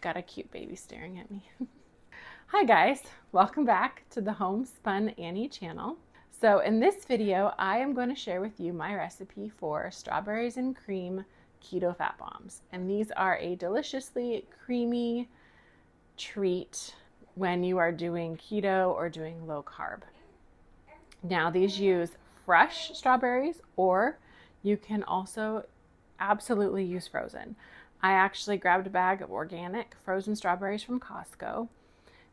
got a cute baby staring at me. Hi guys, welcome back to the Homespun Annie channel. So in this video, I am going to share with you my recipe for Strawberries and Cream Keto Fat Bombs. And these are a deliciously creamy treat when you are doing keto or doing low carb. Now these use fresh strawberries, or you can also absolutely use frozen. I actually grabbed a bag of organic frozen strawberries from Costco.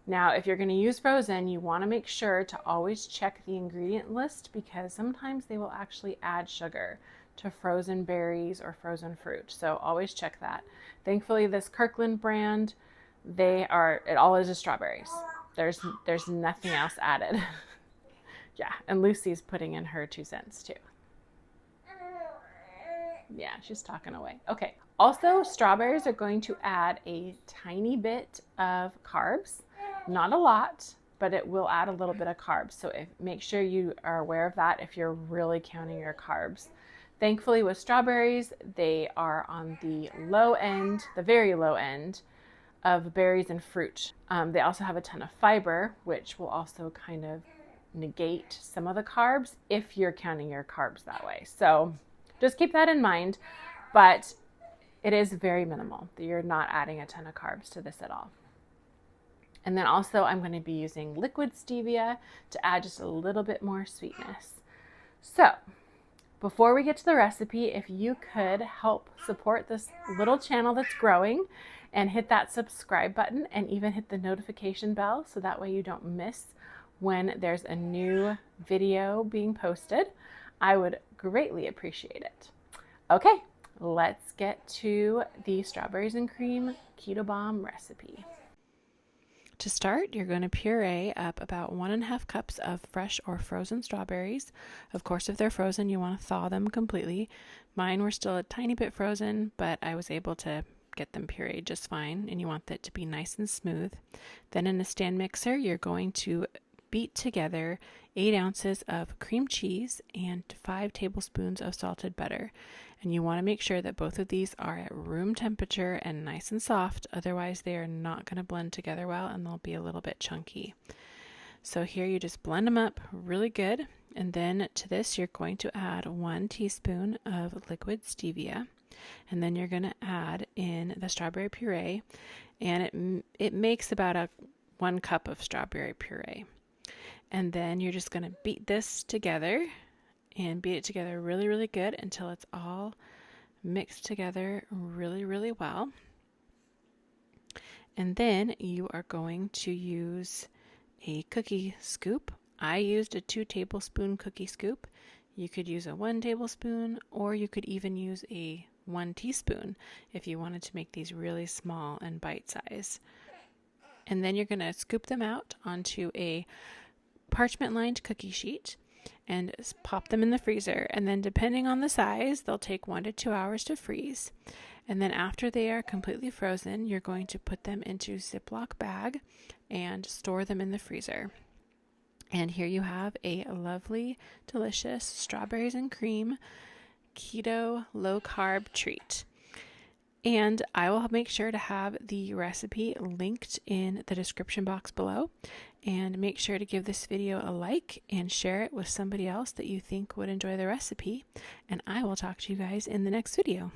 Now, if you're going to use frozen, you want to make sure to always check the ingredient list because sometimes they will actually add sugar to frozen berries or frozen fruit. So always check that. Thankfully, this Kirkland brand, it all is just strawberries. There's nothing else added. Yeah, and Lucy's putting in her 2 cents too. Yeah, she's talking away. Okay. Also, strawberries are going to add a tiny bit of carbs. Not a lot, but it will add a little bit of carbs. So make sure you are aware of that if you're really counting your carbs. Thankfully with strawberries, they are on the low end, the very low end of berries and fruit. They also have a ton of fiber, which will also kind of negate some of the carbs if you're counting your carbs that way. So just keep that in mind, but it is very minimal. You're not adding a ton of carbs to this at all. And then also I'm going to be using liquid stevia to add just a little bit more sweetness. So before we get to the recipe, if you could help support this little channel that's growing and hit that subscribe button and even hit the notification bell so that way you don't miss when there's a new video being posted, I would greatly appreciate it. Okay, let's get to the Strawberries and Cream Keto Bomb recipe. To start, you're going to puree up about 1.5 cups of fresh or frozen strawberries. Of course, if they're frozen, you want to thaw them completely. Mine were still a tiny bit frozen, but I was able to get them pureed just fine, and you want that to be nice and smooth. Then in a stand mixer, you're going to beat together 8 ounces of cream cheese and 5 tablespoons of salted butter. And you want to make sure that both of these are at room temperature and nice and soft, otherwise they are not going to blend together well and they'll be a little bit chunky. So here you just blend them up really good, and then to this you're going to add 1 teaspoon of liquid stevia, and then you're going to add in the strawberry puree, and it makes about 1 cup of strawberry puree. And then you're just going to beat this together and beat it together really, really good until it's all mixed together really, really well. And then you are going to use a cookie scoop. I used a 2 tablespoon cookie scoop. You could use a 1 tablespoon, or you could even use a 1 teaspoon if you wanted to make these really small and bite size. And then you're going to scoop them out onto a parchment lined cookie sheet and pop them in the freezer, and then depending on the size they'll take 1 to 2 hours to freeze. And then after they are completely frozen, you're going to put them into a Ziploc bag and store them in the freezer. And here you have a lovely, delicious strawberries and cream keto low carb treat. And I will make sure to have the recipe linked in the description box below. And make sure to give this video a like and share it with somebody else that you think would enjoy the recipe. And I will talk to you guys in the next video.